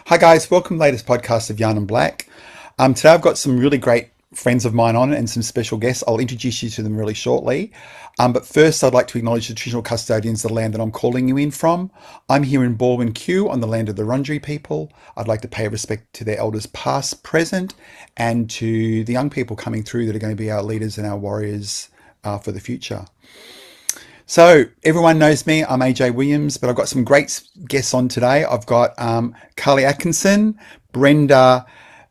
Hi guys, welcome to the latest podcast of YarninBlak. Today I've got some really great friends of mine on and some special guests. I'll introduce you to them really shortly. But first I'd like to acknowledge the traditional custodians of the land that I'm calling you in from. I'm here in Baldwin Q on the land of the Wurundjeri people. I'd like to pay respect to their elders past, present, and to the young people coming through that are going to be our leaders and our warriors for the future. So everyone knows me. I'm AJ Williams, but I've got some great guests on today. I've got Carly Atkinson, Brenda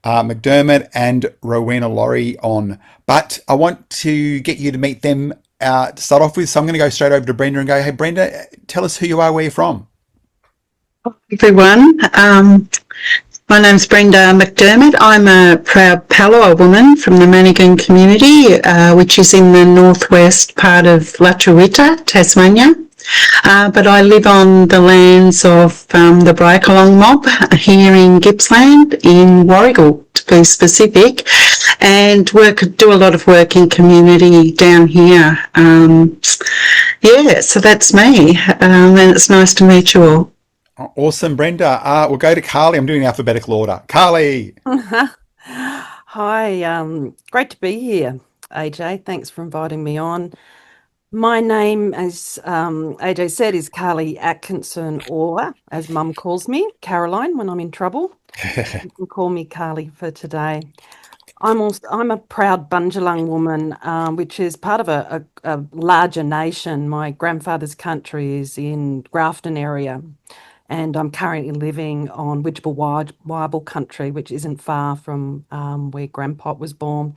McDermott, and Rowena Laurie on. But I want to get you to meet them to start off with. So I'm going to go straight over to Brenda and go, hey, Brenda, tell us who you are, where you're from. Everyone. My name's Brenda McDermott. I'm a proud Palawa woman from the Manigan community, which is in the northwest part of Lutruwita, Tasmania. But I live on the lands of the Bryakalong mob here in Gippsland, in Warrigal to be specific, and do a lot of work in community down here. So that's me, and it's nice to meet you all. Awesome, Brenda. We'll go to Carly. I'm doing alphabetical order. Carly. Hi, great to be here, AJ. Thanks for inviting me on. My name, as AJ said, is Carly Atkinson, or as Mum calls me, Caroline, when I'm in trouble. You can call me Carly for today. I'm a proud Bundjalung woman, which is part of a larger nation. My grandfather's country is in Grafton area, and I'm currently living on Widjabul country, which isn't far from where Grandpa was born.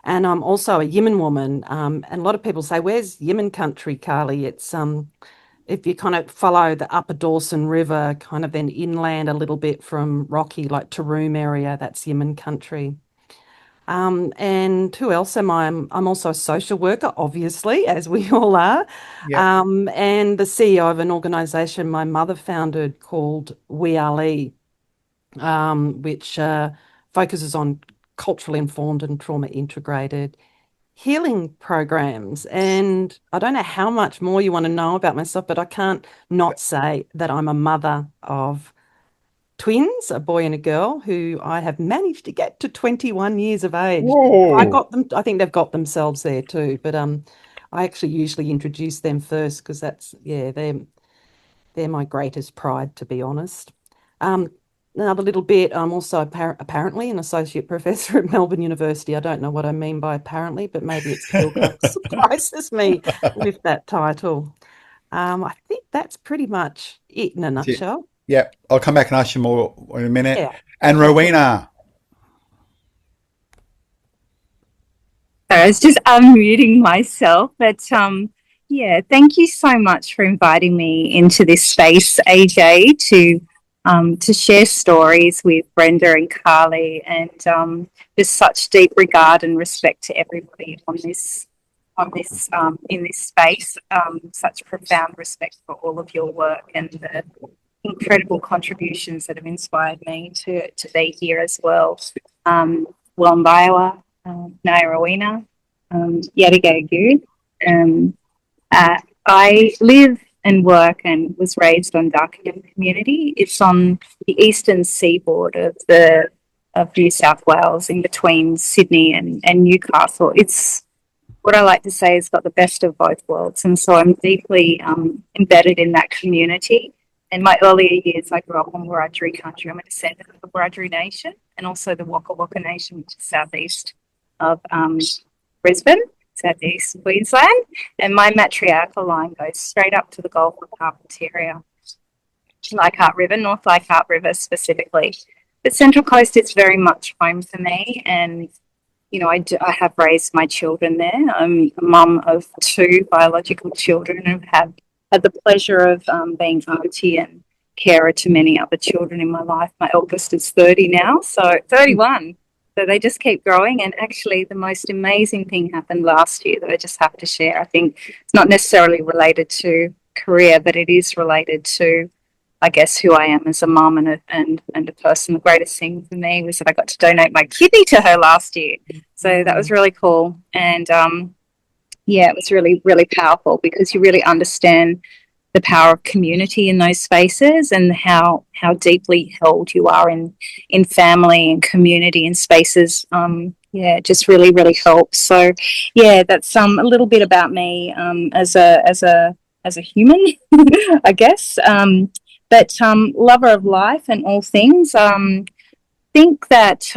And I'm also a Yiman woman. And a lot of people say, where's Yiman country, Carly? It's if you kind of follow the Upper Dawson River, kind of then inland a little bit from Rocky, like Taroom area, that's Yiman country. And who else am I? I'm also a social worker, obviously, as we all are. Yep. And the CEO of an organisation my mother founded called We Are Lee, which focuses on culturally informed and trauma integrated healing programs. And I don't know how much more you want to know about myself, but I can't not say that I'm a mother of twins, a boy and a girl, who I have managed to get to 21 years of age. Whoa. I think they've got themselves there too, but I actually usually introduce them first because they're my greatest pride, to be honest. Another little bit, I'm also apparently an associate professor at Melbourne University. I don't know what I mean by apparently, but maybe it still surprises me with that title. I think that's pretty much it in a nutshell. Yeah, I'll come back and ask you more in a minute. Yeah. And Rowena. I was just unmuting myself, but thank you so much for inviting me into this space, AJ, to share stories with Brenda and Carly, and just such deep regard and respect to everybody in this space. Such profound respect for all of your work and the incredible contributions that have inspired me to be here as well. Wambaiwa, Nairowena, Yadigagu. I live and work and was raised on Darkingham community. It's on the eastern seaboard of New South Wales, in between Sydney and Newcastle. It's what I like to say has got the best of both worlds, and so I'm deeply embedded in that community. In my earlier years, I grew up on Wiradjuri country. I'm a descendant of the Wiradjuri Nation and also the Waka Waka Nation, which is southeast of Brisbane, southeast Queensland. And my matriarchal line goes straight up to the Gulf of Carpentaria, Leichhardt River, North Leichhardt River specifically. But Central Coast is very much home for me, and I have raised my children there. I'm a mum of 2 biological children and have had the pleasure of being auntie and carer to many other children in my life. My eldest is 30 now, so 31. So they just keep growing. And actually the most amazing thing happened last year that I just have to share. I think it's not necessarily related to career, but it is related to, I guess, who I am as a mum and a person. The greatest thing for me was that I got to donate my kidney to her last year. So that was really cool. And it was really, really powerful because you really understand the power of community in those spaces, and how deeply held you are in family and community and spaces. Yeah, it just really, really helps. So yeah, that's a little bit about me as a human, I guess. But lover of life and all things. Think that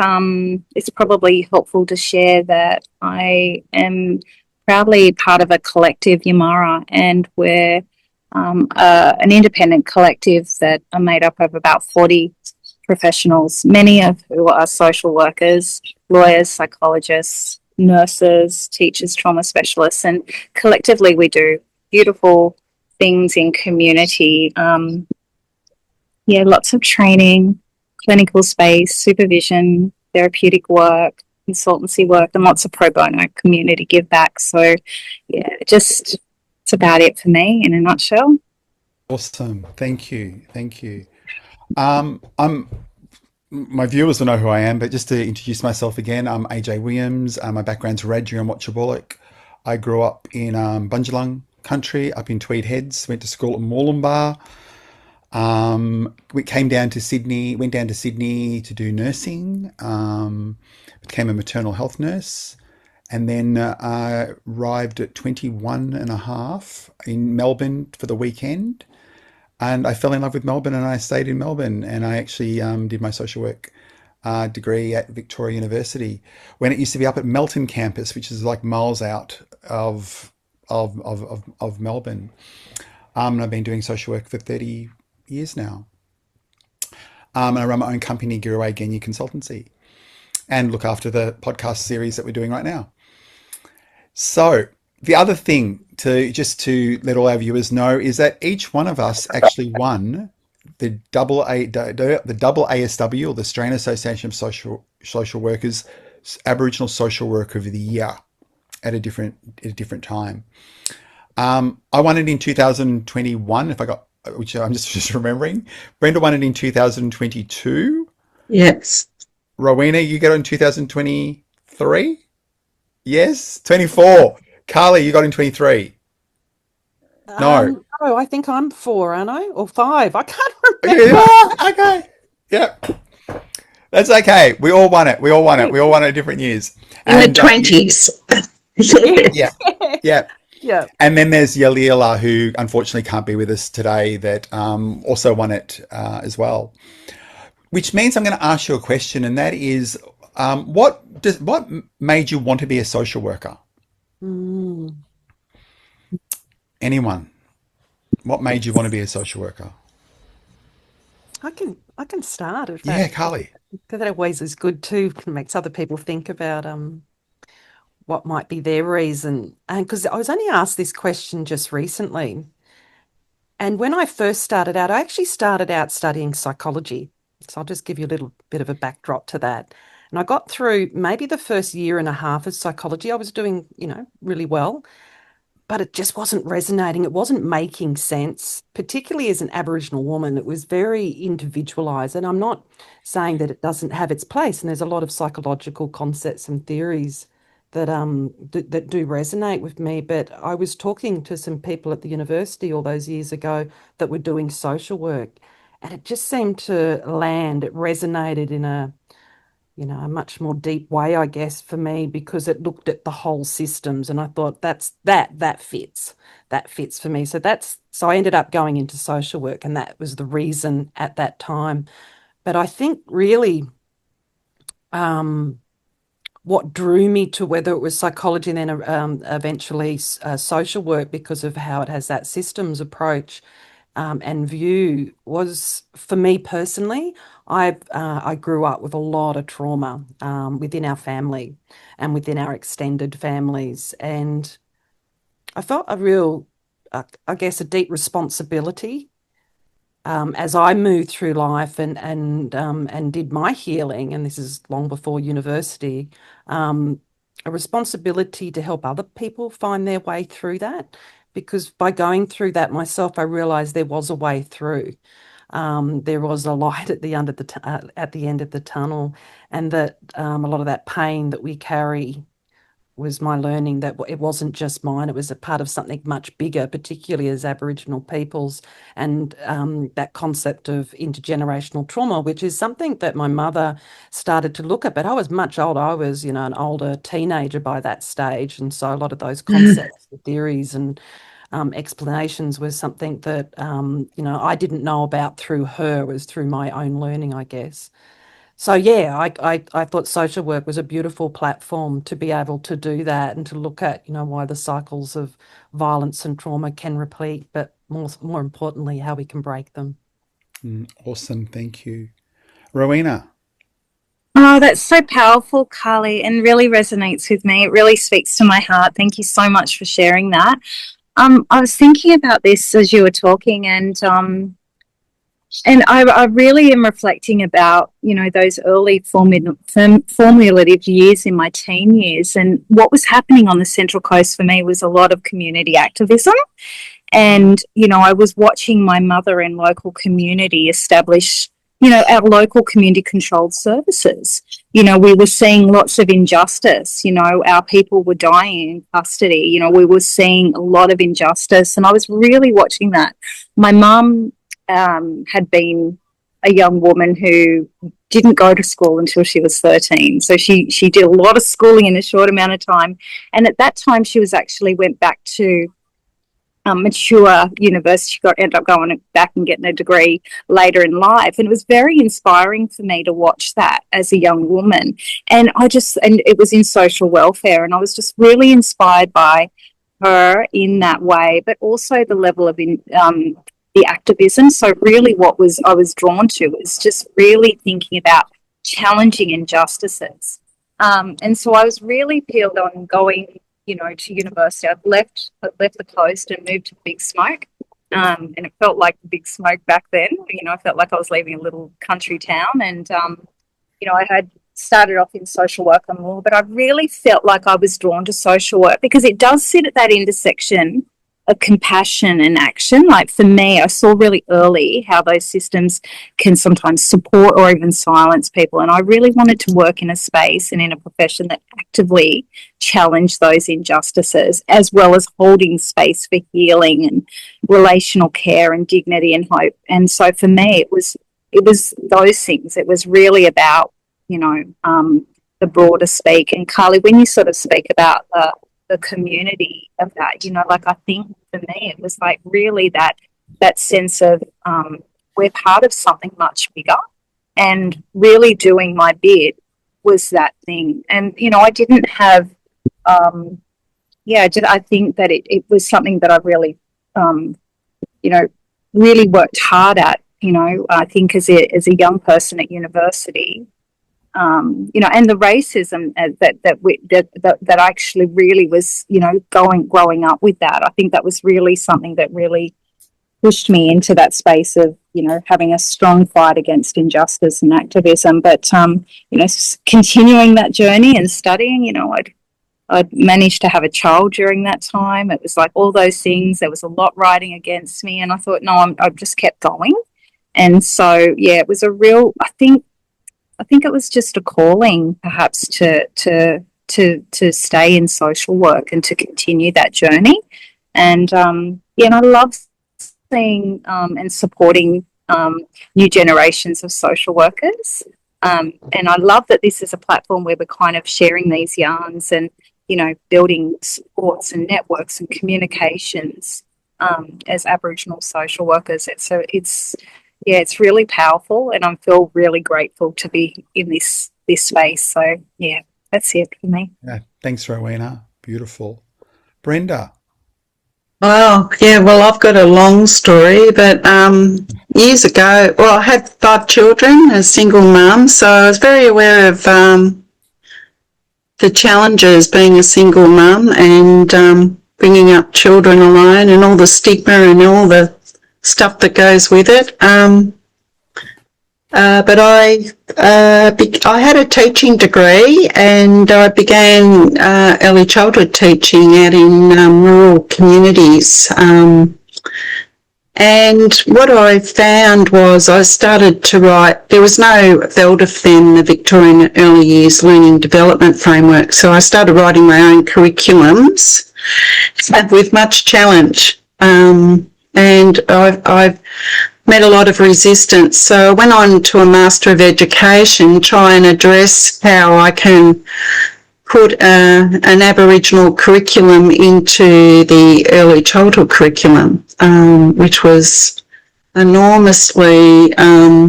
it's probably helpful to share that I am proudly part of a collective, Yamara, and we're an independent collective that are made up of about 40 professionals, many of who are social workers, lawyers, psychologists, nurses, teachers, trauma specialists, and collectively we do beautiful things in community. Yeah, lots of training, clinical space, supervision, therapeutic work, consultancy work, and lots of pro bono community give back. So, yeah, just it's about it for me in a nutshell. Awesome. Thank you. Thank you. I'm my viewers will know who I am, but just to introduce myself again, I'm AJ Williams. My background's Wiradjuri and Watchabalik. I grew up in Bundjalung country, up in Tweed Heads. Went to school at Moorlambar. We came down to Sydney, went down to Sydney to do nursing. Became a maternal health nurse, and then arrived at 21 and a half in Melbourne for the weekend. And I fell in love with Melbourne, and I stayed in Melbourne, and I actually did my social work degree at Victoria University when it used to be up at Melton campus, which is like miles out of Melbourne. And I've been doing social work for 30 years now. And I run my own company, Giraway Genya Consultancy, and look after the podcast series that we're doing right now. So the other thing to let all our viewers know is that each one of us actually won the AASW, or the Australian Association of Social Workers, Aboriginal Social Worker of the Year at a different time. I won it in 2021, which I'm just remembering. Brenda won it in 2022. Yes. Rowena, you got it in 2023? Yes? 24. Carly, you got in 23. No. Oh, I think I'm 4, aren't I? Or 5. I can't remember. Yeah, okay. Yep. That's okay. We all won it. We all won it at different years. In the 20s. Yeah. Yeah. And then there's Yalila, who unfortunately can't be with us today, that also won it as well. Which means I'm going to ask you a question, and that is, what made you want to be a social worker? Anyone? What made you want to be a social worker? I can start. If Yeah, Carly. Because that always is good too. It makes other people think about what might be their reason. And because I was only asked this question just recently. And when I first started out, I actually started out studying psychology. So I'll just give you a little bit of a backdrop to that. And I got through maybe the first year and a half of psychology. I was doing, really well, but it just wasn't resonating. It wasn't making sense, particularly as an Aboriginal woman. It was very individualized. And I'm not saying that it doesn't have its place. And there's a lot of psychological concepts and theories that that do resonate with me. But I was talking to some people at the university all those years ago that were doing social work, and it just seemed to land. It resonated in a a much more deep way, I guess, for me, because it looked at the whole systems, and I thought that fits for me. So I ended up going into social work, and that was the reason at that time. But I think really, what drew me to whether it was psychology and then eventually social work, because of how it has that systems approach and view, was, for me personally, I grew up with a lot of trauma within our family and within our extended families, and I felt a real, I guess, a deep responsibility as I moved through life and did my healing, and this is long before university, a responsibility to help other people find their way through that. Because by going through that myself, I realized there was a way through. There was a light at the end of the tunnel, and that a lot of that pain that we carry was my learning that it wasn't just mine, it was a part of something much bigger, particularly as Aboriginal peoples, and that concept of intergenerational trauma, which is something that my mother started to look at, but I was much older. I was, an older teenager by that stage, and so a lot of those concepts, theories and explanations was something that, I didn't know about through her, was through my own learning, I guess. So yeah, I thought social work was a beautiful platform to be able to do that and to look at, why the cycles of violence and trauma can repeat, but more importantly, how we can break them. Awesome. Thank you. Rowena. Oh, that's so powerful, Carly, and really resonates with me. It really speaks to my heart. Thank you so much for sharing that. I was thinking about this as you were talking, and I really am reflecting about, those early formulative years in my teen years. And what was happening on the Central Coast for me was a lot of community activism. And, I was watching my mother and local community establish, our local community controlled services. We were seeing lots of injustice. Our people were dying in custody. We were seeing a lot of injustice. And I was really watching that. My mum had been a young woman who didn't go to school until she was 13. So she did a lot of schooling in a short amount of time. And at that time, she went back to mature university. She ended up going back and getting a degree later in life. And it was very inspiring for me to watch that as a young woman. And it was in social welfare. And I was just really inspired by her in that way, but also the level of the activism. So really what I was drawn to was just really thinking about challenging injustices. And so I was really peeled on going, to university. I've left the coast and moved to Big Smoke. And it felt like Big Smoke back then. I felt like I was leaving a little country town. And, I had started off in social work and law, but I really felt like I was drawn to social work because it does sit at that intersection of compassion and action. Like for me, I saw really early how those systems can sometimes support or even silence people. And I really wanted to work in a space and in a profession that actively challenged those injustices, as well as holding space for healing and relational care and dignity and hope. And so for me, it was those things. It was really about, the broader speak. And Carly, when you sort of speak about the community of that, I think for me it was like really that sense of we're part of something much bigger, and really doing my bit was that thing. And I didn't have I think that it was something that I really really worked hard at. I think as a young person at university, and the racism that actually really was, growing up with that. I think that was really something that really pushed me into that space of, having a strong fight against injustice and activism. But, continuing that journey and studying, I'd managed to have a child during that time. It was like all those things. There was a lot riding against me, and I thought, no, I've just kept going. And so, it was a real, I think it was just a calling, perhaps, to stay in social work and to continue that journey. And and I love seeing and supporting new generations of social workers. And I love that this is a platform where we're kind of sharing these yarns and building supports and networks and communications as Aboriginal social workers. It's really powerful, and I feel really grateful to be in this space. So, that's it for me. Yeah, thanks, Rowena. Beautiful. Brenda. Well, I've got a long story, but years ago, I had 5 children, a single mum, so I was very aware of the challenges being a single mum and bringing up children alone and all the stigma and all the stuff that goes with it. But I had a teaching degree, and I began early childhood teaching out in rural communities. And what I found was I started to write, there was no VELDF then, the Victorian Early Years Learning Development Framework, so I started writing my own curriculums with much challenge. And I've met a lot of resistance. So I went on to a Master of Education, try and address how I can put an Aboriginal curriculum into the early childhood curriculum, which was enormously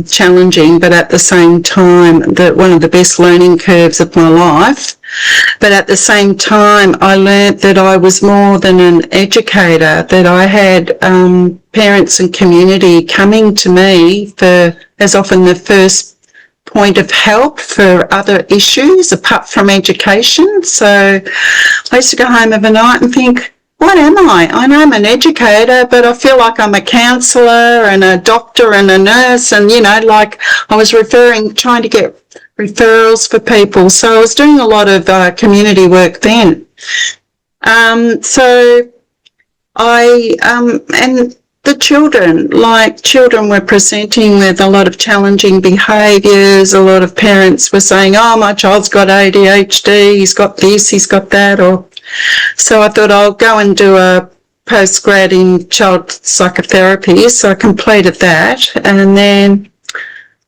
challenging, but at the same time, one of the best learning curves of my life. But at the same time, I learnt that I was more than an educator, that I had parents and community coming to me for, as often, the first point of help for other issues apart from education. So I used to go home of a night and think, what am I? I know I'm an educator, but I feel like I'm a counsellor and a doctor and a nurse, and, you know, like I was trying to get referrals for people. So I was doing a lot of community work then. And the children were presenting with a lot of challenging behaviours. A lot of parents were saying, oh, my child's got ADHD, he's got this, he's got that. So I thought I'll go and do a postgrad in child psychotherapy. So I completed that. And then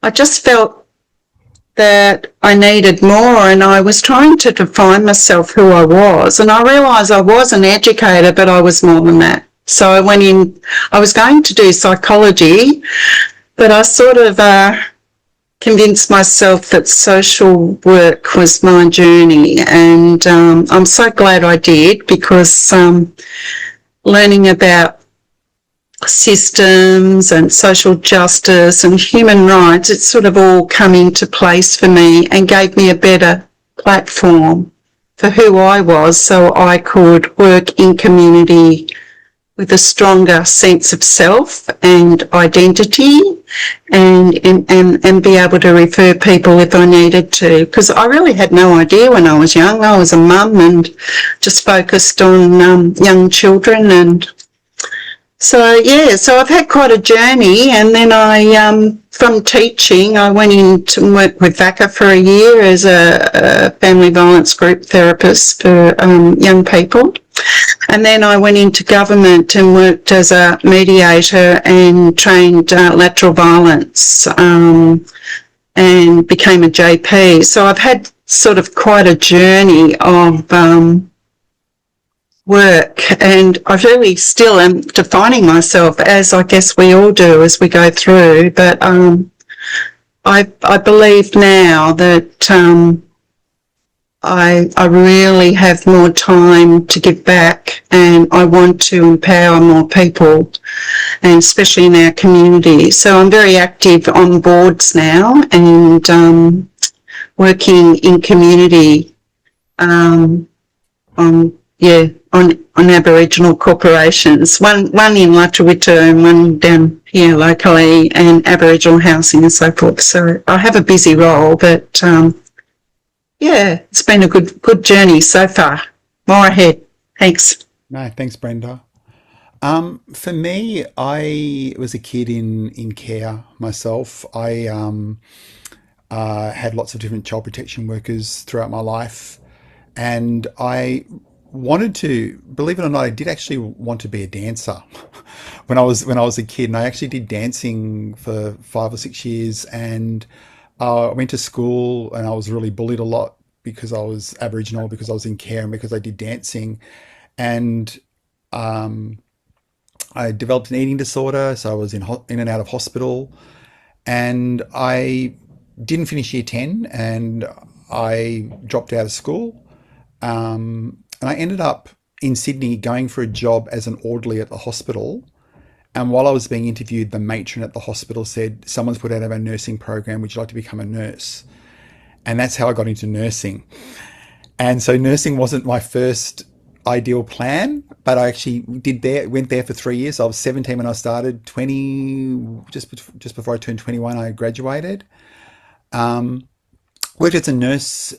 I just felt that I needed more, and I was trying to define myself, who I was. And I realised I was an educator, but I was more than that. So I went in, I was going to do psychology, but I sort of convinced myself that social work was my journey. And I'm so glad I did, because learning about systems and social justice and human rights, it sort of all come into place for me and gave me a better platform for who I was, so I could work in community with a stronger sense of self and identity, and be able to refer people if I needed to, because I really had no idea when I was young. I was a mum and just focused on young children. And so I've had quite a journey. And then from teaching, I went in to work with VACA for a year as a family violence group therapist for young people. And then I went into government and worked as a mediator and trained lateral violence, and became a JP. So I've had sort of quite a journey of work, and I really still am defining myself, as I guess we all do as we go through. But I believe now that I really have more time to give back, and I want to empower more people, and especially in our community. So I'm very active on boards now, and working in community on Aboriginal corporations, one in Lutruwita and one down here locally, and Aboriginal housing and so forth. So I have a busy role, but it's been a good journey so far. More ahead. Thanks. No, thanks, Brenda. For me, I was a kid in care myself. I had lots of different child protection workers throughout my life, and I wanted to, believe it or not, I did actually want to be a dancer when I was a kid, and I actually did dancing for 5 or 6 years. And I went to school, and I was really bullied a lot because I was Aboriginal, because I was in care, and because I did dancing. And I developed an eating disorder, so I was in and out of hospital, and I didn't finish year 10, and I dropped out of school. And I ended up in Sydney going for a job as an orderly at the hospital. And while I was being interviewed, the matron at the hospital said, someone's put out of our nursing program, would you like to become a nurse? And that's how I got into nursing. And so nursing wasn't my first ideal plan, but I actually went there for 3 years. So I was 17 when I started, 20, just before I turned 21, I graduated. Worked as a nurse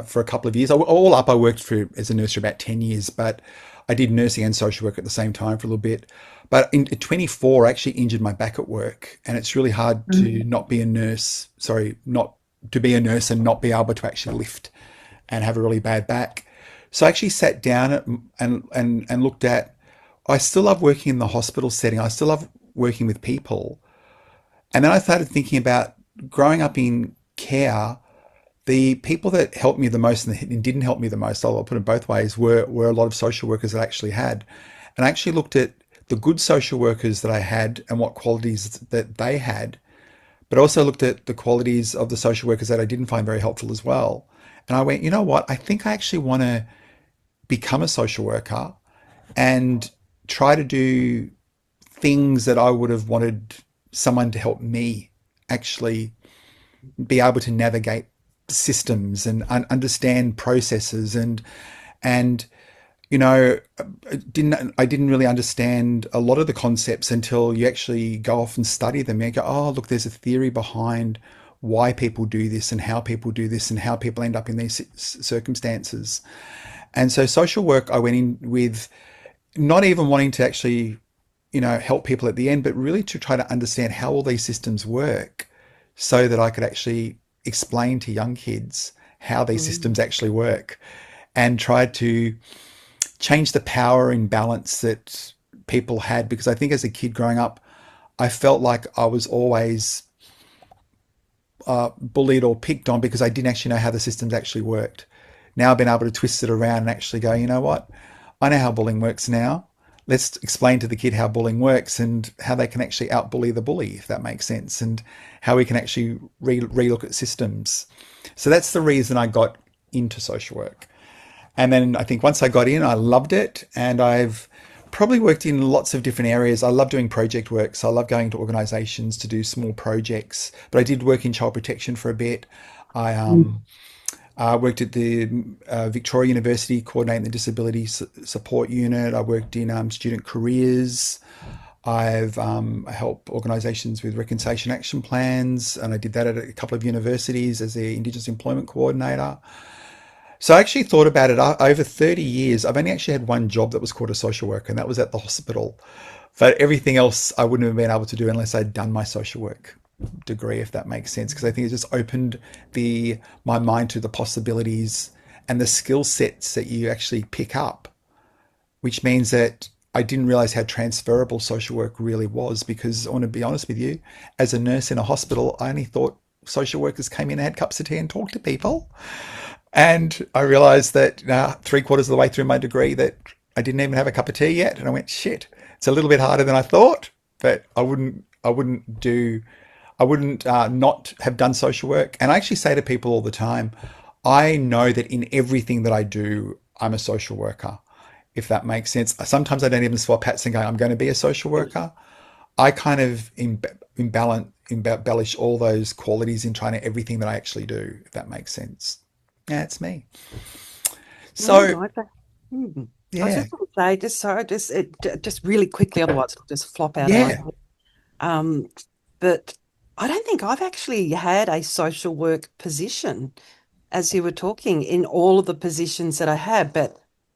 for a couple of years. All up, I worked as a nurse for about 10 years, but I did nursing and social work at the same time for a little bit. But in 24, I actually injured my back at work, and it's really hard to not be a nurse. Sorry, not to be a nurse and not be able to actually lift and have a really bad back. So I actually sat down and looked at, I still love working in the hospital setting. I still love working with people. And then I started thinking about growing up in care. The people that helped me the most and didn't help me the most, I'll put it both ways, were a lot of social workers that I actually had. And I actually looked at the good social workers that I had and what qualities that they had, but also looked at the qualities of the social workers that I didn't find very helpful as well. And I went, you know what? I think I actually want to become a social worker and try to do things that I would have wanted someone to help me actually be able to navigate systems and understand processes and you know, I didn't really understand a lot of the concepts until you actually go off and study them. You go, oh, look, there's a theory behind why people do this and how people do this and how people end up in these circumstances. And so social work, I went in with not even wanting to actually, you know, help people at the end, but really to try to understand how all these systems work so that I could actually explain to young kids how these systems actually work and try to change the power imbalance that people had. Because I think as a kid growing up, I felt like I was always bullied or picked on because I didn't actually know how the systems actually worked. Now I've been able to twist it around and actually go, you know what? I know how bullying works now. Let's explain to the kid how bullying works and how they can actually out-bully the bully, if that makes sense, and how we can actually re-look at systems. So that's the reason I got into social work. And then I think once I got in, I loved it. And I've probably worked in lots of different areas. I love doing project work. So I love going to organizations to do small projects. But I did work in child protection for a bit. I worked at the Victoria University, coordinating the disability support unit. I worked in student careers. I've helped organisations with reconciliation action plans, and I did that at a couple of universities as the Indigenous Employment Coordinator. So I actually thought about it. Over 30 years, I've only actually had one job that was called a social worker, and that was at the hospital. But everything else I wouldn't have been able to do unless I'd done my social work degree, if that makes sense, because I think it just opened my mind to the possibilities and the skill sets that you actually pick up, which means that I didn't realize how transferable social work really was. Because I want to be honest with you, as a nurse in a hospital, I only thought social workers came in and had cups of tea and talked to people. And I realized that 3/4 of the way through my degree that I didn't even have a cup of tea yet. And I went, shit, it's a little bit harder than I thought, but I wouldn't not have done social work. And I actually say to people all the time, I know that in everything that I do, I'm a social worker, if that makes sense. Sometimes I don't even swap hats and go, I'm going to be a social worker. I kind of embellish all those qualities in trying to everything that I actually do, if that makes sense. Yeah, it's me. So, I like that. I was yeah, just going to say, just really quickly, otherwise it'll just flop out of my yeah, head. But I don't think I've actually had a social work position, as you were talking, in all of the positions that I have. But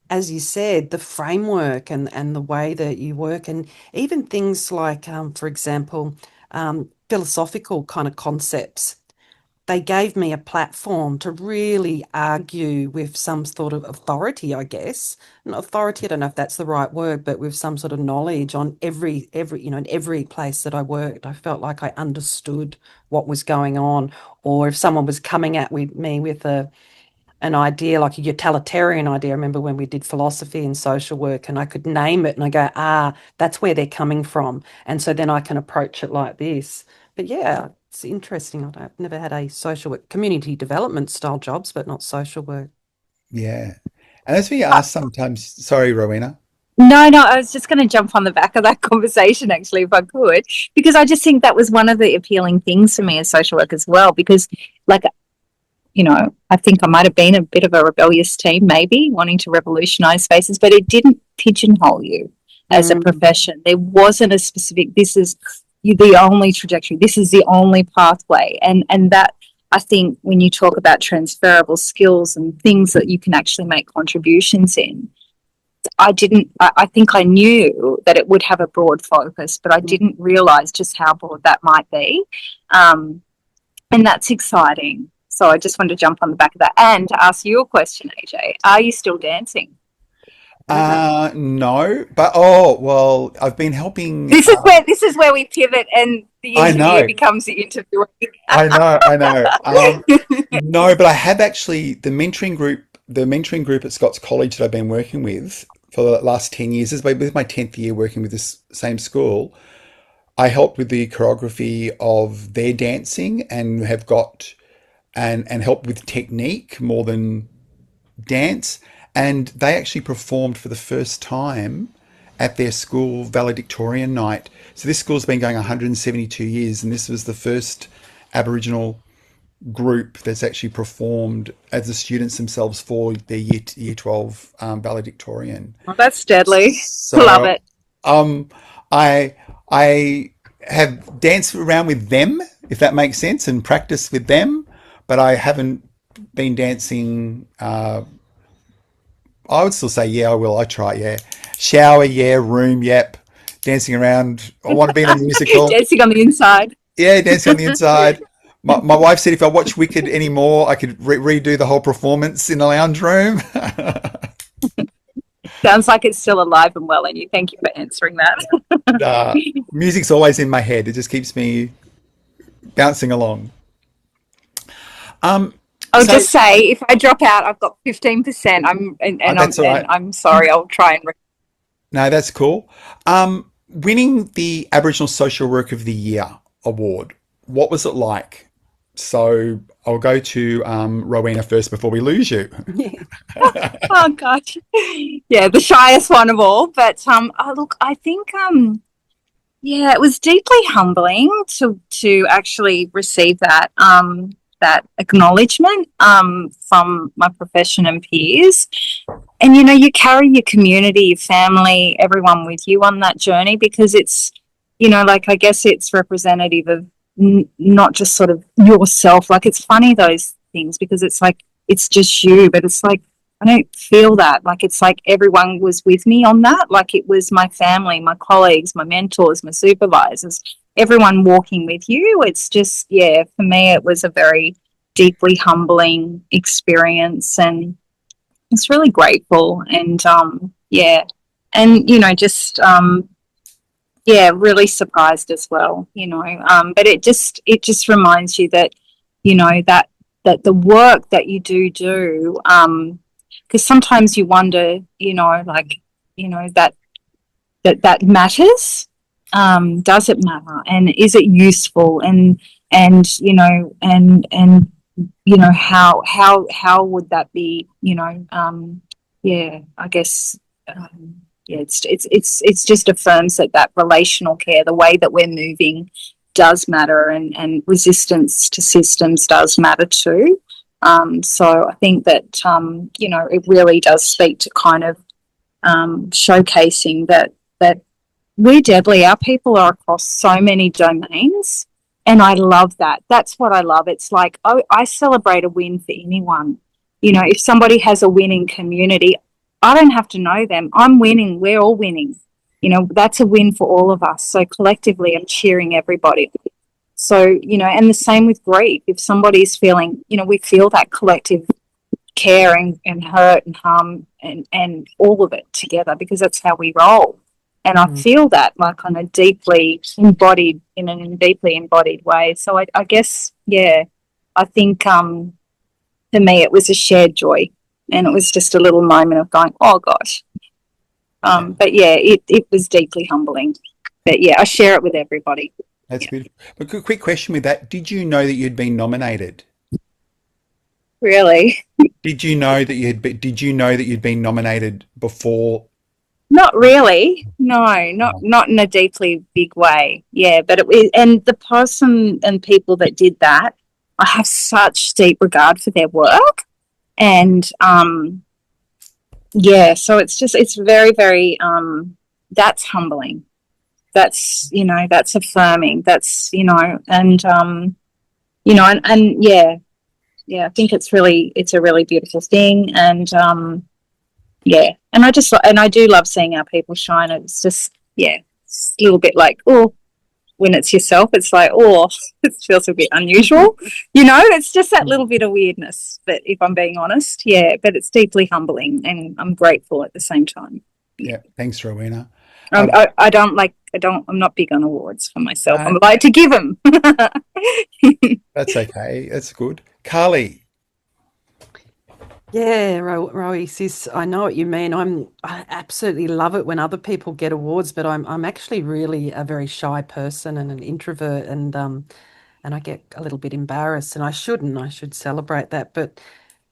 as you said, the framework and the way that you work, and even things like, for example, philosophical kind of concepts, they gave me a platform to really argue with some sort of authority, I guess. Not authority, I don't know if that's the right word, but with some sort of knowledge on every, in every place that I worked. I felt like I understood what was going on. Or if someone was coming at me with an idea, like a utilitarian idea. I remember when we did philosophy and social work, and I could name it and I go, that's where they're coming from. And so then I can approach it like this. But yeah, it's interesting. I've never had a social work, community development style jobs, but not social work. yeah. And as we ask sometimes, sorry, Rowena. No, I was just going to jump on the back of that conversation, actually, if I could, because I just think that was one of the appealing things for me as social work as well, because, like, I think I might have been a bit of a rebellious teen, maybe, wanting to revolutionise spaces, but it didn't pigeonhole you as a profession. There wasn't a specific, this is the only trajectory, this is the only pathway. And that, I think, when you talk about transferable skills and things that you can actually make contributions in, I think I knew that it would have a broad focus, but I didn't realise just how broad that might be. And that's exciting. So I just wanted to jump on the back of that and to ask you a question, AJ. Are you still dancing? No, but well, I've been helping. This is where we pivot and the I interview know. becomes the interviewer. I know. No, but I have actually the mentoring group at Scott's College that I've been working with for the last 10 years. This is my 10th year working with this same school. I helped with the choreography of their dancing and have got and helped with technique more than dance. And they actually performed for the first time at their school valedictorian night. So this school's been going 172 years, and this was the first Aboriginal group that's actually performed as the students themselves for their year 12 valedictorian. Well, that's deadly. So Love it. I have danced around with them, if that makes sense, and practiced with them, but I haven't been dancing. I would still say, yeah, I will. I try, yeah. Shower, yeah. Room, yep. Dancing around. I want to be in a musical. Dancing on the inside. Yeah, dancing on the inside. My wife said if I watch Wicked anymore, I could redo the whole performance in the lounge room. Sounds like it's still alive and well in you. Thank you for answering that. Music's always in my head. It just keeps me bouncing along. I'll just say, if I drop out, I've got 15%. I'm sorry. I'll try and. No, that's cool. Winning the Aboriginal Social Worker of the Year award, what was it like? So I'll go to Rowena first before we lose you. Oh gosh, yeah, the shyest one of all. But look, I think yeah, it was deeply humbling to actually receive that that acknowledgement from my profession and peers. And you carry your community, your family, everyone with you on that journey, because it's I guess it's representative of not just sort of yourself. Like, it's funny, those things, because it's like it's just you, but it's like I don't feel that. Like, it's like everyone was with me on that. Like, it was my family, my colleagues, my mentors, my supervisors, everyone walking with you. It's just, yeah, for me, it was a very deeply humbling experience, and it's really grateful. And yeah, and just yeah, really surprised as well. But it just reminds you that that the work that you do, because sometimes you wonder, that matters. Does it matter, and is it useful, and how would that be? Yeah, I guess. Yeah, it's just affirms that relational care, the way that we're moving, does matter, and resistance to systems does matter too. So I think that it really does speak to kind of showcasing that we're deadly. Our people are across so many domains, and I love that. That's what I love. It's like, I celebrate a win for anyone. If somebody has a winning community, I don't have to know them. I'm winning. We're all winning. That's a win for all of us. So collectively, I'm cheering everybody. So, and the same with grief. If somebody's feeling, we feel that collective care and hurt and harm and all of it together, because that's how we roll. And I feel that, like, on a deeply embodied way. So I guess, yeah, I think for me it was a shared joy. And it was just a little moment of going, oh gosh. But yeah, it was deeply humbling. But yeah, I share it with everybody. That's beautiful. But quick question with that: did you know that you'd been nominated? Really? Did you know that you'd been nominated before? Not really. No, not in a deeply big way. Yeah, but and the person and people that did that, I have such deep regard for their work. And yeah, so it's very, very that's humbling. That's that's affirming. That's and and yeah, I think it's a really beautiful thing. And yeah, And I do love seeing our people shine. It's just, yeah, it's a little bit like, oh, when it's yourself, it's like, oh, it feels a bit unusual. It's just that little bit of weirdness. But if I'm being honest, yeah, but it's deeply humbling and I'm grateful at the same time. Yeah, thanks, Rowena. I'm not big on awards for myself. No. I'm like to give them. That's okay. That's good. Carly. Yeah, Rowie, sis, I know what you mean. I absolutely love it when other people get awards, but I'm actually really a very shy person and an introvert, and I get a little bit embarrassed, and I shouldn't. I should celebrate that. But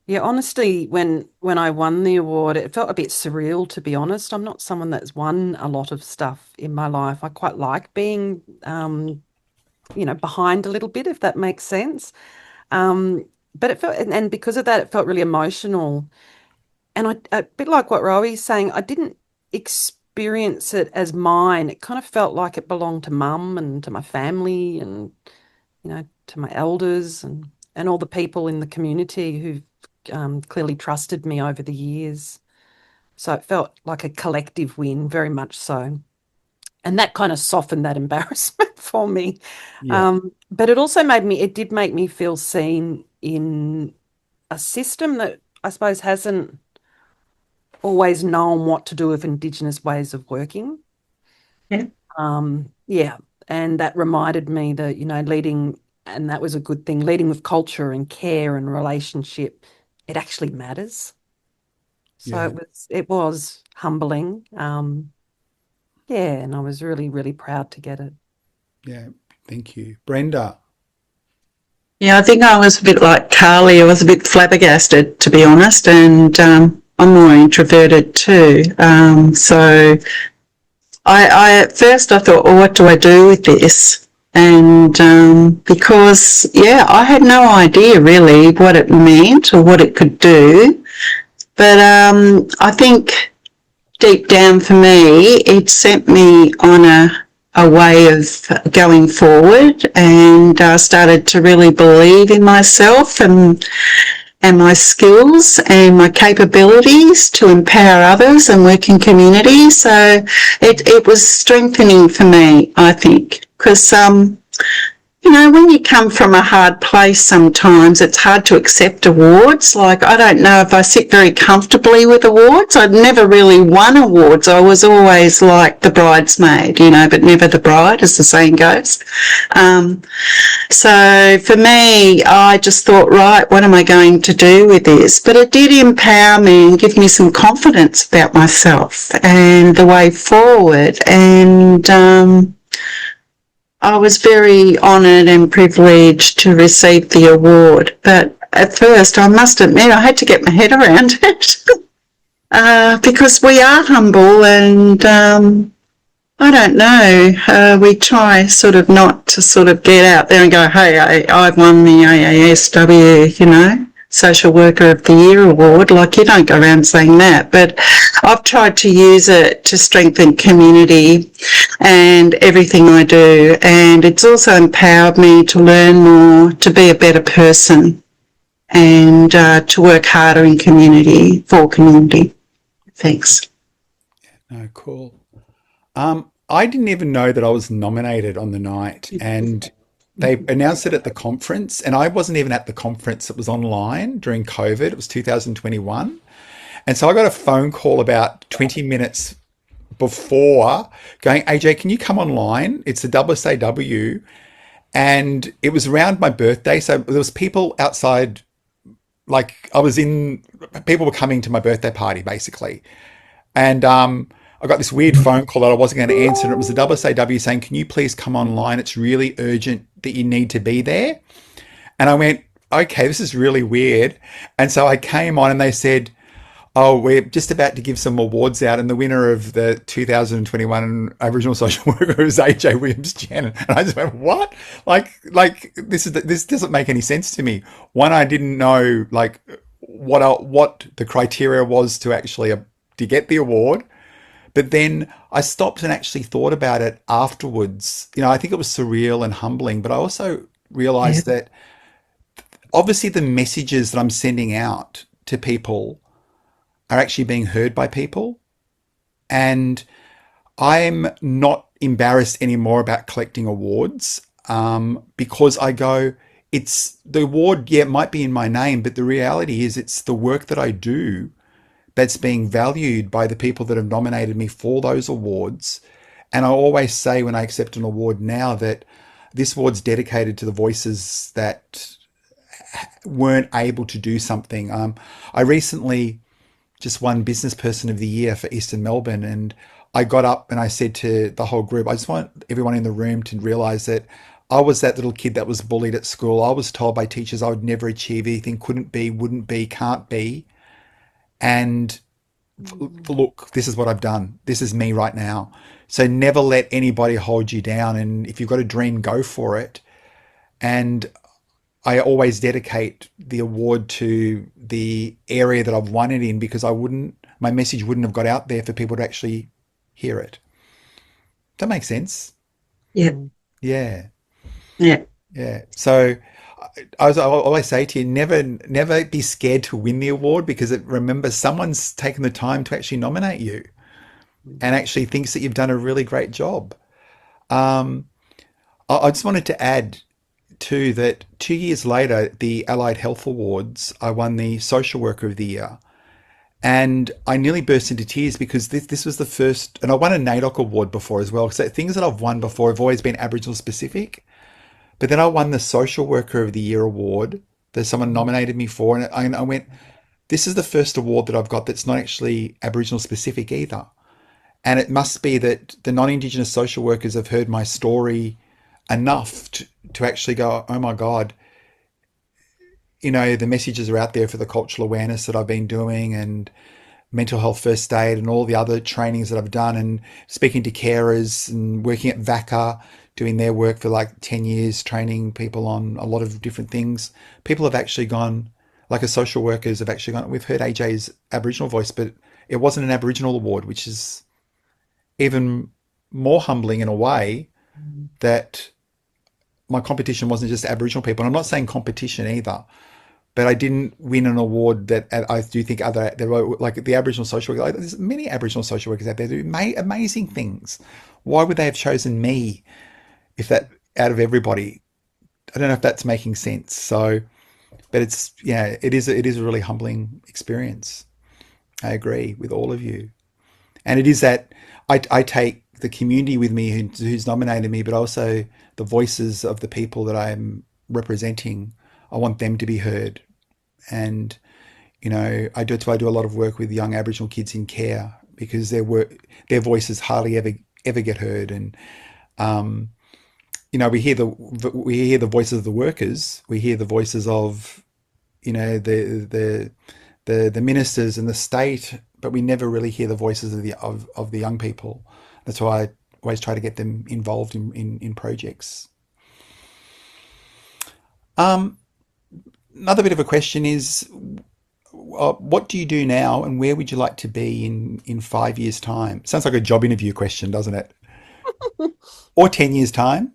yeah, honestly, when I won the award, it felt a bit surreal, to be honest. I'm not someone that's won a lot of stuff in my life. I quite like being behind a little bit, if that makes sense. But it felt, and because of that, it felt really emotional. And a bit like what Rowie's saying, I didn't experience it as mine. It kind of felt like it belonged to mum and to my family and, to my elders and all the people in the community who've clearly trusted me over the years. So it felt like a collective win, very much so. And that kind of softened that embarrassment for me. Yeah. But it did make me feel seen in a system that I suppose hasn't always known what to do with Indigenous ways of working. Yeah. Yeah. And that reminded me that, leading, and that was a good thing, leading with culture and care and relationship, it actually matters. So Yeah. it was humbling. Yeah, and I was really, really proud to get it. Yeah. Thank you. Brenda. Yeah, I think I was a bit like Carly. I was a bit flabbergasted, to be honest, and I'm more introverted too. So I at first I thought, well, what do I do with this? And because, yeah, I had no idea really what it meant or what it could do. But I think deep down for me, it sent me on a way of going forward, and I started to really believe in myself and my skills and my capabilities to empower others and work in community. So it was strengthening for me, I think, because when you come from a hard place sometimes, it's hard to accept awards. Like, I don't know if I sit very comfortably with awards. I'd never really won awards. I was always like the bridesmaid, but never the bride, as the saying goes. So for me, I just thought, right, what am I going to do with this? But it did empower me and give me some confidence about myself and the way forward. And I was very honoured and privileged to receive the award, but at first, I must admit, I had to get my head around it because we are humble, and I don't know, we try sort of not to sort of get out there and go, hey, I won the AASW, Social Worker of the Year award. Like, you don't go around saying that, but I've tried to use it to strengthen community and everything I do, and it's also empowered me to learn more, to be a better person, and to work harder in community, for community. Thanks. Oh, cool. I didn't even know that I was nominated on the night, and they announced it at the conference, and I wasn't even at the conference. It was online during COVID. It was 2021. And so I got a phone call about 20 minutes before going, AJ, can you come online? It's a AASW. And it was around my birthday. So there was people outside, like people were coming to my birthday party basically. And I got this weird phone call that I wasn't going to answer. And it was the AASW saying, can you please come online? It's really urgent that you need to be there. And I went, okay, this is really weird. And so I came on and they said, oh, we're just about to give some awards out, and the winner of the 2021 Aboriginal Social Worker is AJ Williams-Tchen. And I just went, what? Like this doesn't make any sense to me. One, I didn't know like what the criteria was to actually to get the award. But then I stopped and actually thought about it afterwards. I think it was surreal and humbling, but I also realized that obviously the messages that I'm sending out to people are actually being heard by people. And I'm not embarrassed anymore about collecting awards, because I go, it's the award, yeah, it might be in my name, but the reality is it's the work that I do that's being valued by the people that have nominated me for those awards. And I always say when I accept an award now that this award's dedicated to the voices that weren't able to do something. I recently just won Business Person of the Year for Eastern Melbourne, and I got up and I said to the whole group, I just want everyone in the room to realize that I was that little kid that was bullied at school. I was told by teachers I would never achieve anything, couldn't be, wouldn't be, can't be. And look, this is what I've done. This is me right now. So never let anybody hold you down. And if you've got a dream, go for it. And I always dedicate the award to the area that I've won it in, because my message wouldn't have got out there for people to actually hear it. Does that make sense? Yeah. Yeah. Yeah. Yeah. So I always say to you, never be scared to win the award, because remember, someone's taken the time to actually nominate you and actually thinks that you've done a really great job. I just wanted to add too that 2 years later, the Allied Health Awards, I won the Social Worker of the Year. And I nearly burst into tears, because this was the first, and I won a NAIDOC award before as well. So things that I've won before have always been Aboriginal specific. But then I won the Social Worker of the Year award that someone nominated me for. And I went, this is the first award that I've got that's not actually Aboriginal specific either. And it must be that the non-Indigenous social workers have heard my story enough to actually go, oh my God, the messages are out there for the cultural awareness that I've been doing, and mental health first aid and all the other trainings that I've done, and speaking to carers and working at VACA, doing their work for like 10 years, training people on a lot of different things. People have actually gone, like as social workers have actually gone, we've heard AJ's Aboriginal voice, but it wasn't an Aboriginal award, which is even more humbling in a way, that my competition wasn't just Aboriginal people. And I'm not saying competition either, but I didn't win an award that I do think there were like the Aboriginal social worker, like there's many Aboriginal social workers out there do amazing things. Why would they have chosen me if that out of everybody? I don't know if that's making sense. So, but it is a really humbling experience. I agree with all of you. And it is that I take the community with me who's nominated me, but also the voices of the people that I'm representing. I want them to be heard. And, I do a lot of work with young Aboriginal kids in care, because their voices hardly ever get heard. And, we hear the voices of the workers. We hear the voices of, the ministers and the state, but we never really hear the voices of the young people. That's why I always try to get them involved in projects. Another bit of a question is, what do you do now, and where would you like to be in 5 years' time? Sounds like a job interview question, doesn't it? Or 10 years' time?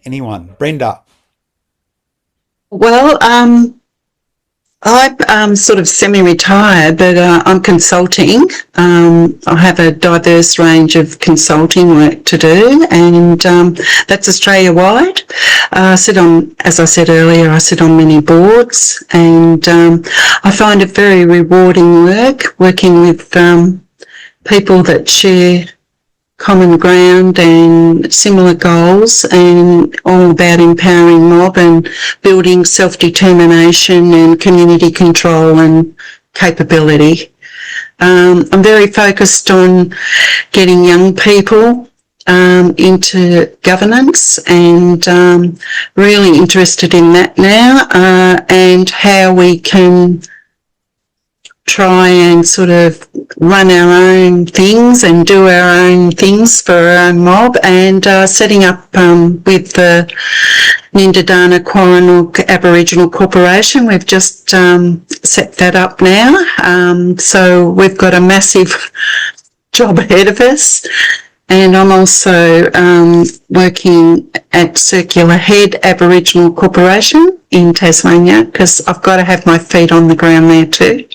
Anyone? Brenda? Well, I'm sort of semi-retired, but I'm consulting. I have a diverse range of consulting work to do, and that's Australia-wide. As I said earlier, I sit on many boards, and I find it very rewarding working with people that share common ground and similar goals, and all about empowering mob and building self-determination and community control and capability. I'm very focused on getting young people into governance, and really interested in that now, and how we can try and sort of run our own things and do our own things for our own mob, and setting up with the Nindadana Quaranook Aboriginal Corporation. We've just set that up now. So we've got a massive job ahead of us. And I'm also working at Circular Head Aboriginal Corporation in Tasmania, because I've got to have my feet on the ground there too.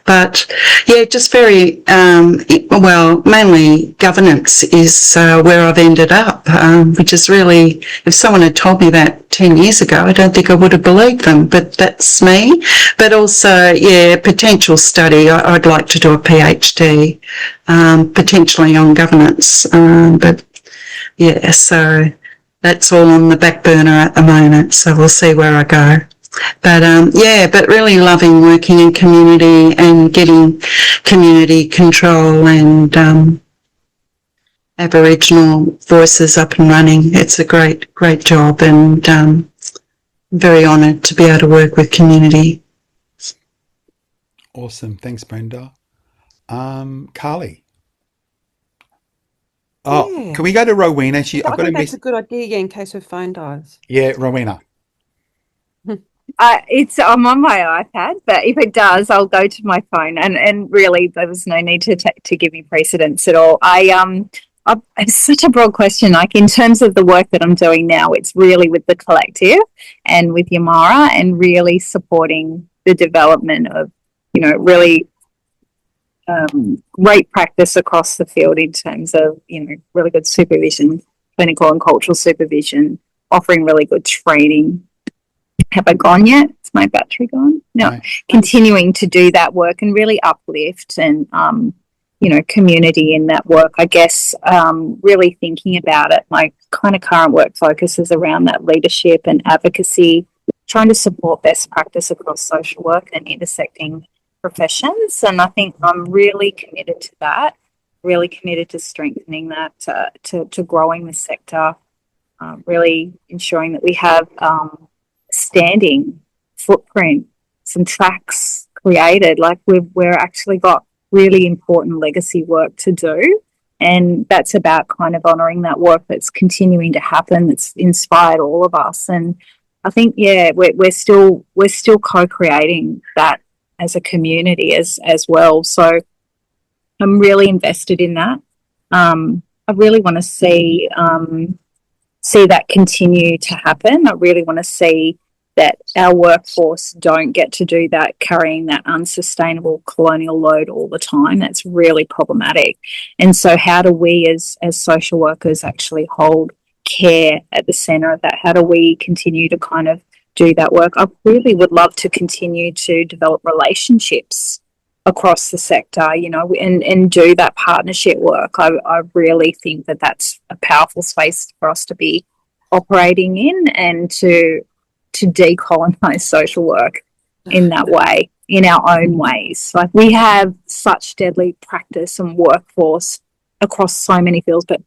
But yeah, just very, well, mainly governance is where I've ended up, which is really, if someone had told me that 10 years ago, I don't think I would have believed them, but that's me. But also, yeah, potential study. I'd like to do a PhD, potentially on governance. But yeah, so that's all on the back burner at the moment. So we'll see where I go. But yeah, but really loving working in community and getting community control and Aboriginal voices up and running. It's a great job, and very honoured to be able to work with community. Awesome. Thanks, Brenda. Carly. Oh, Yeah. can we go to Rowena? I think that's a good idea, yeah, in case her phone dies. Yeah, Rowena. I'm on my iPad, but if it does, I'll go to my phone. And really, there was no need to give me precedence at all. It's such a broad question. Like, in terms of the work that I'm doing now, it's really with the collective and with Yamara, and really supporting the development of, really great practice across the field in terms of, really good supervision, clinical and cultural supervision, offering really good training. Have I gone yet? Is my battery gone? No. Continuing to do that work and really uplift and, community in that work. I guess really thinking about it, my kind of current work focuses around that leadership and advocacy, trying to support best practice across social work and intersecting professions. And I think I'm really committed to that, really committed to strengthening that, to growing the sector, really ensuring that we have standing footprint, some tracks created. Like, we're actually got really important legacy work to do, and that's about kind of honouring that work that's continuing to happen, that's inspired all of us. And I think, yeah, we're still co-creating that as a community as well. So I'm really invested in that. I really want to see that continue to happen. I really want to see that our workforce don't get to do that, carrying that unsustainable colonial load all the time. That's really problematic. And so how do we as social workers actually hold care at the centre of that? How do we continue to kind of do that work? I really would love to continue to develop relationships across the sector, and do that partnership work. I really think that that's a powerful space for us to be operating in, and to decolonize social work in that way, in our own ways. Like, we have such deadly practice and workforce across so many fields, but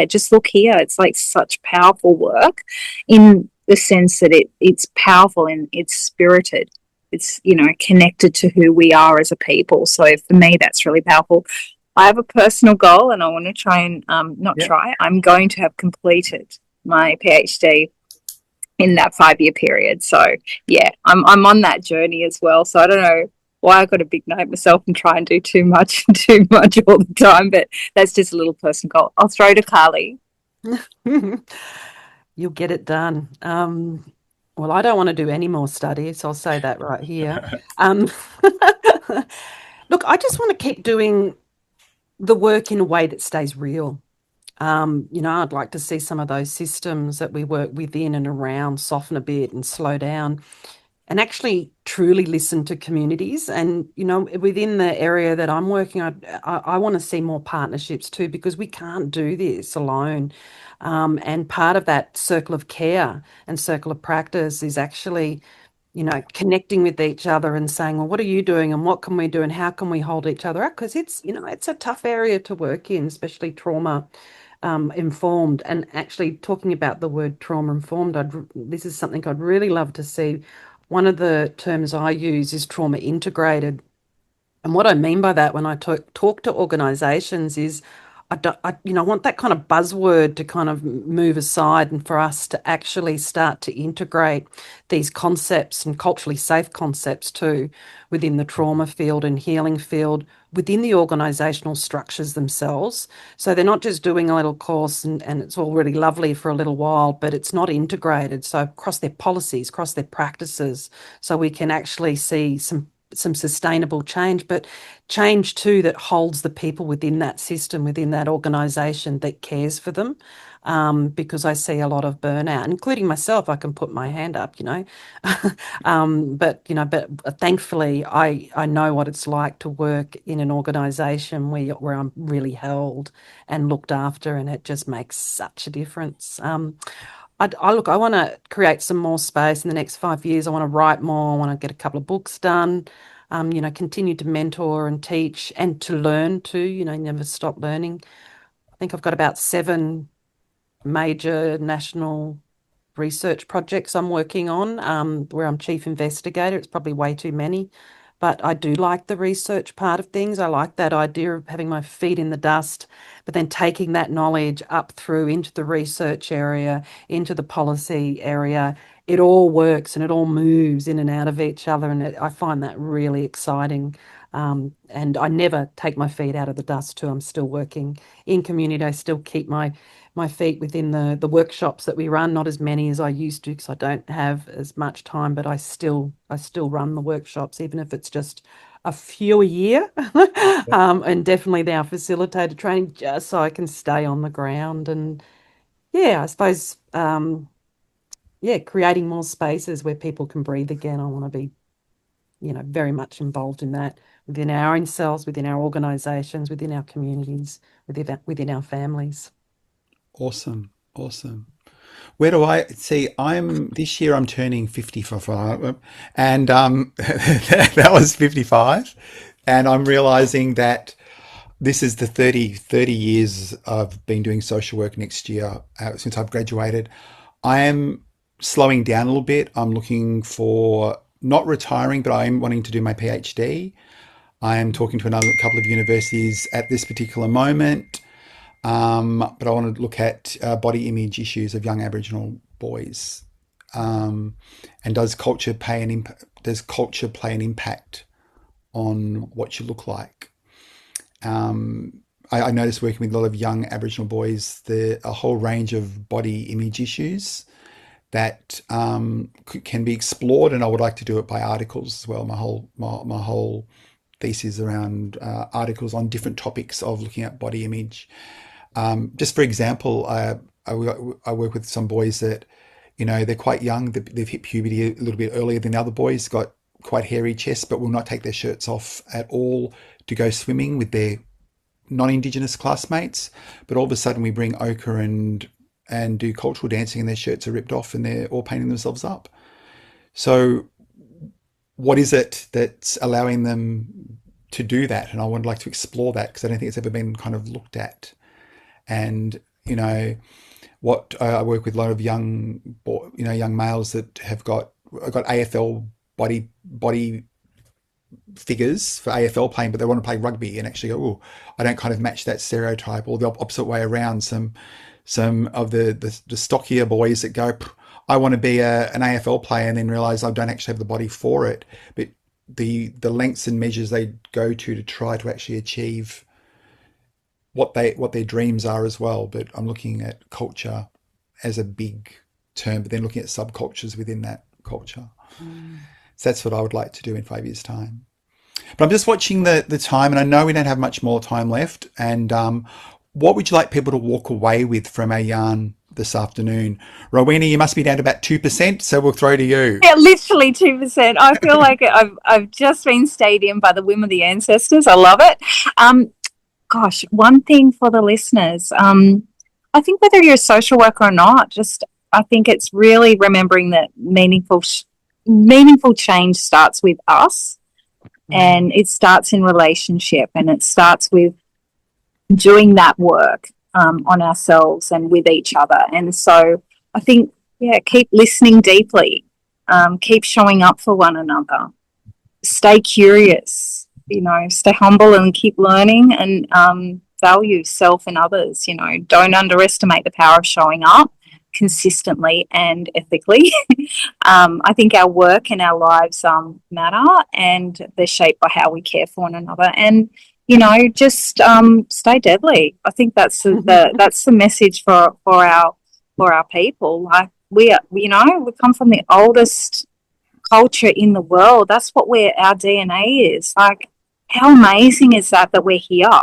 just look here. It's like such powerful work in the sense that it's powerful and it's spirited. It's, connected to who we are as a people. So for me, that's really powerful. I have a personal goal, and I want to try and I'm going to have completed my PhD in that 5-year period. So yeah, I'm on that journey as well. So I don't know why I got a big note myself and try and do too much all the time, but that's just a little personal goal. I'll throw to Carly. You'll get it done. Well, I don't want to do any more studies. I'll say that right here. Look, I just want to keep doing the work in a way that stays real. I'd like to see some of those systems that we work within and around soften a bit and slow down, and actually truly listen to communities. And, within the area that I'm working on, I want to see more partnerships too, because we can't do this alone. And part of that circle of care and circle of practice is actually, connecting with each other and saying, well, what are you doing and what can we do and how can we hold each other up? Because it's a tough area to work in, especially trauma informed. And actually, talking about the word trauma informed, this is something I'd really love to see. One of the terms I use is trauma integrated. And what I mean by that when I talk to organisations is I want that kind of buzzword to kind of move aside and for us to actually start to integrate these concepts and culturally safe concepts too within the trauma field and healing field within the organisational structures themselves. So they're not just doing a little course and it's all really lovely for a little while, but it's not integrated. So across their policies, across their practices, so we can actually see some sustainable change, but change too that holds the people within that system, within that organisation that cares for them. Because I see a lot of burnout, including myself. I can put my hand up, but thankfully I know what it's like to work in an organisation where I'm really held and looked after, and it just makes such a difference. I want to create some more space in the next 5 years. I want to write more. I want to get a couple of books done. Continue to mentor and teach and to learn too. Never stop learning. I think I've got about 7 major national research projects I'm working on, where I'm chief investigator. It's probably way too many, but I do like the research part of things. I like that idea of having my feet in the dust, but then taking that knowledge up through into the research area, into the policy area. It all works and it all moves in and out of each other, and I find that really exciting. And I never take my feet out of the dust too. I'm still working in community. I still keep my feet within the workshops that we run, not as many as I used to because I don't have as much time, but I still run the workshops, even if it's just a few a year. And definitely now facilitated training just so I can stay on the ground. And yeah, I suppose creating more spaces where people can breathe again. I want to be, very much involved in that within our own selves, within our organisations, within our communities, within our families. Awesome. Where do I see? This year I'm turning 55, and that was 55, and I'm realizing that this is the 30 years I've been doing social work next year, since I've graduated. I am slowing down a little bit. I'm looking for not retiring, but I'm wanting to do my PhD. I am talking to another couple of universities at this particular moment. But I want to look at body image issues of young Aboriginal boys. And does culture play an impact on what you look like? I noticed working with a lot of young Aboriginal boys, there are a whole range of body image issues that can be explored, and I would like to do it by articles as well. My whole thesis around articles on different topics of looking at body image. Just for example, I work with some boys that, they're quite young. They've hit puberty a little bit earlier than the other boys, got quite hairy chests, but will not take their shirts off at all to go swimming with their non-Indigenous classmates. But all of a sudden we bring ochre and do cultural dancing and their shirts are ripped off and they're all painting themselves up. So what is it that's allowing them to do that? And I would like to explore that because I don't think it's ever been kind of looked at. And what I work with a lot of young males that have got AFL body figures for AFL playing, but they want to play rugby and actually go, oh, I don't kind of match that stereotype, or the opposite way around. Some of the stockier boys that go, I want to be an AFL player, and then realize I don't actually have the body for it. But the lengths and measures they go to try to actually achieve what their dreams are as well. But I'm looking at culture as a big term, but then looking at subcultures within that culture. So that's what I would like to do in 5 years' time. But I'm just watching the time, and I know we don't have much more time left. And what would you like people to walk away with from our yarn this afternoon? Rowena, you must be down to about 2%, so we'll throw to you. Yeah, literally 2%. I feel like I've just been stayed in by the whim of the ancestors. I love it. Gosh, one thing for the listeners, I think whether you're a social worker or not, I think it's really remembering that meaningful change starts with us, and it starts in relationship, and it starts with doing that work on ourselves and with each other. And so I think, keep listening deeply, keep showing up for one another, stay curious, stay humble and keep learning. And value self and others. Don't underestimate the power of showing up consistently and ethically. I think our work and our lives matter, and they're shaped by how we care for one another. And just stay deadly. I think that's the message for our people. Like we come from the oldest culture in the world. That's what our DNA is. Like, how amazing is that we're here?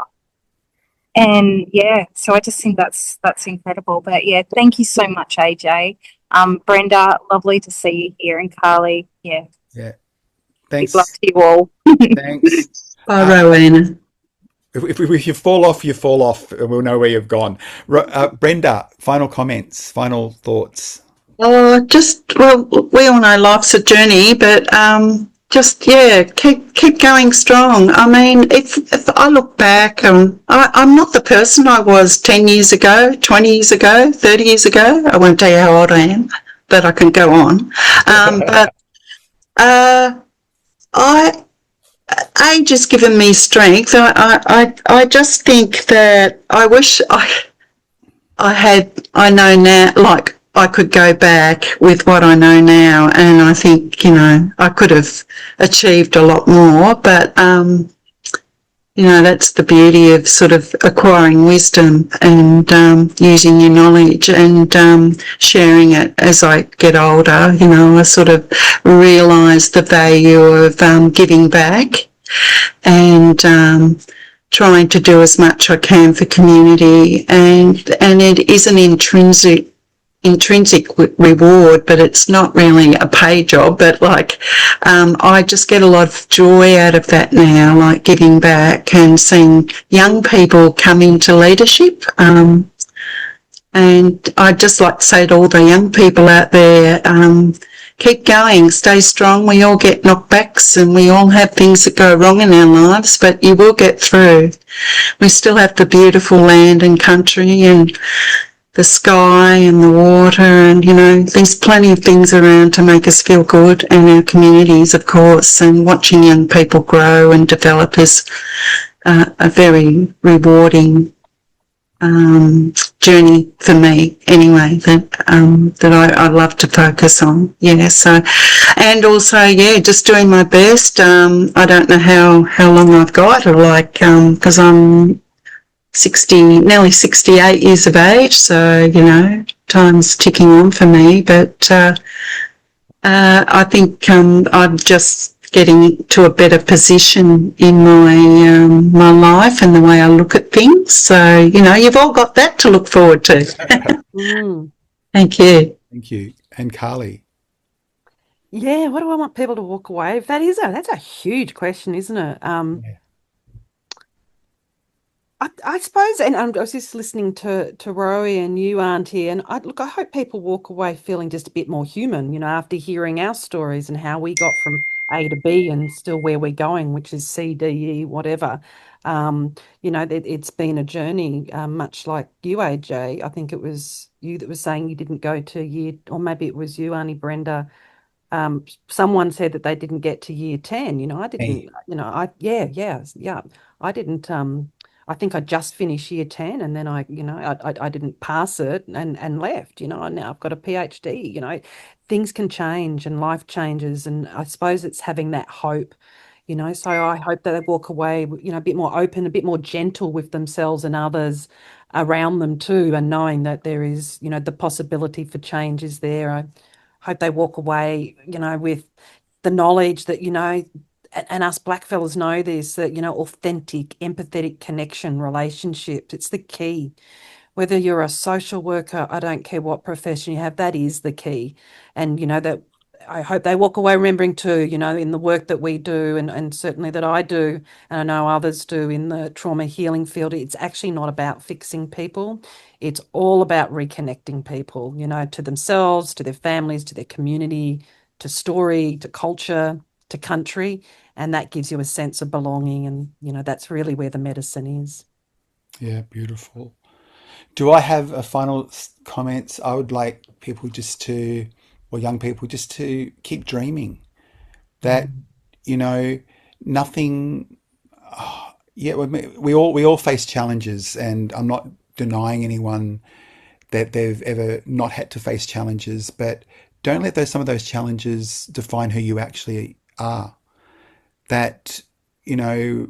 And yeah, so I just think that's incredible. But yeah, thank you so much, AJ. Brenda, lovely to see you here, and Carly, yeah, Thanks. big love to you all. Thanks. Bye, Rowena. If you fall off, you fall off, and we'll know where you've gone. Brenda, final comments, final thoughts. Oh, we all know life's a journey, but keep going strong. I mean, if I look back, I'm not the person I was 10 years ago, 20 years ago, 30 years ago. I won't tell you how old I am, but I can go on. Age has given me strength. I just think that I wish I know now, like, I could go back with what I know now, and I think, I could have achieved a lot more, but, that's the beauty of sort of acquiring wisdom and using your knowledge and sharing it as I get older. I sort of realise the value of giving back and trying to do as much I can for community, and it is an intrinsic reward, but it's not really a pay job. But I just get a lot of joy out of that now, like giving back and seeing young people come into leadership. And I'd just like to say to all the young people out there, keep going, stay strong. We all get knockbacks and we all have things that go wrong in our lives, but you will get through. We still have the beautiful land and country and the sky and the water, and there's plenty of things around to make us feel good, and our communities, of course, and watching young people grow and develop is a very rewarding journey for me anyway, that I love to focus on. So, and also just doing my best. I don't know how long I've got, or because I'm nearly 68 years of age, so time's ticking on for me, but I think I'm just getting to a better position in my life and the way I look at things. So you've all got that to look forward to. Thank you. Thank you. And Carly. Yeah, what do I want people to walk away? That's a huge question, isn't it? I suppose, and I was just listening to Rowie and you, Auntie, and I hope people walk away feeling just a bit more human, after hearing our stories and how we got from A to B and still where we're going, which is C, D, E, whatever. It's been a journey, much like you, AJ. I think it was you that was saying you didn't go to year, or maybe it was you, Auntie Brenda. Someone said that they didn't get to year 10. I didn't, I didn't. I think I just finished year 10, and then I didn't pass it and left, and now I've got a PhD. Things can change and life changes, and I suppose it's having that hope, so I hope that they walk away, a bit more open, a bit more gentle with themselves and others around them too, and knowing that there is, the possibility for change is there. I hope they walk away, with the knowledge that, and us blackfellas know this, that, authentic, empathetic connection, relationships, it's the key. Whether you're a social worker, I don't care what profession you have, that is the key. And, that I hope they walk away remembering too, in the work that we do, and certainly that I do, and I know others do in the trauma healing field, it's actually not about fixing people. It's all about reconnecting people, to themselves, to their families, to their community, to story, to culture, to country. And that gives you a sense of belonging, and that's really where the medicine is. Yeah, beautiful. Do I have a final comments? I would like people or young people just to keep dreaming that, nothing, yeah, we all face challenges, and I'm not denying anyone that they've ever not had to face challenges, but don't let some of those challenges define who you actually are. That, you know,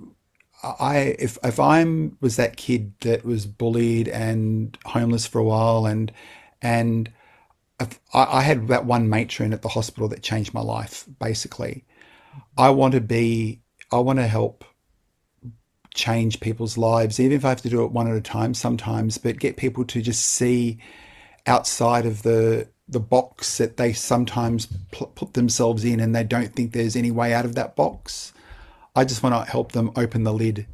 if I'm was that kid that was bullied and homeless for a while, and I had that one matron at the hospital that changed my life. Basically, I want to help change people's lives, even if I have to do it one at a time sometimes, but get people to just see outside of the box that they sometimes put themselves in, and they don't think there's any way out of that box. I just want to help them open the lid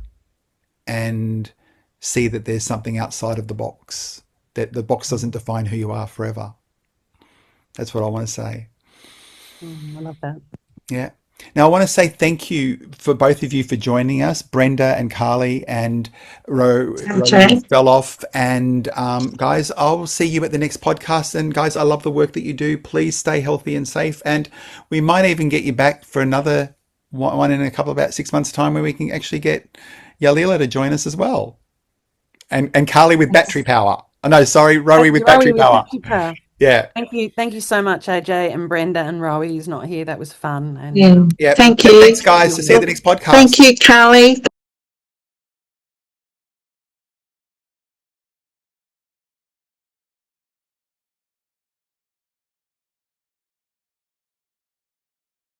and see that there's something outside of the box, that the box doesn't define who you are forever. That's what I want to say. I love that. Yeah. Now, I want to say thank you for both of you for joining us, Brenda and Carly, and Ro fell off. And guys, I'll see you at the next podcast. And guys, I love the work that you do. Please stay healthy and safe. And we might even get you back for another one in about 6 months' time, where we can actually get Yalila to join us as well. And Carly with battery power. Oh, no, sorry, Rowie with battery power. Yeah. Thank you so much, AJ and Brenda, and Rowie is not here. That was fun. And yeah. Thank you. Thanks, guys. To see you at the next podcast. Thank you, Carly.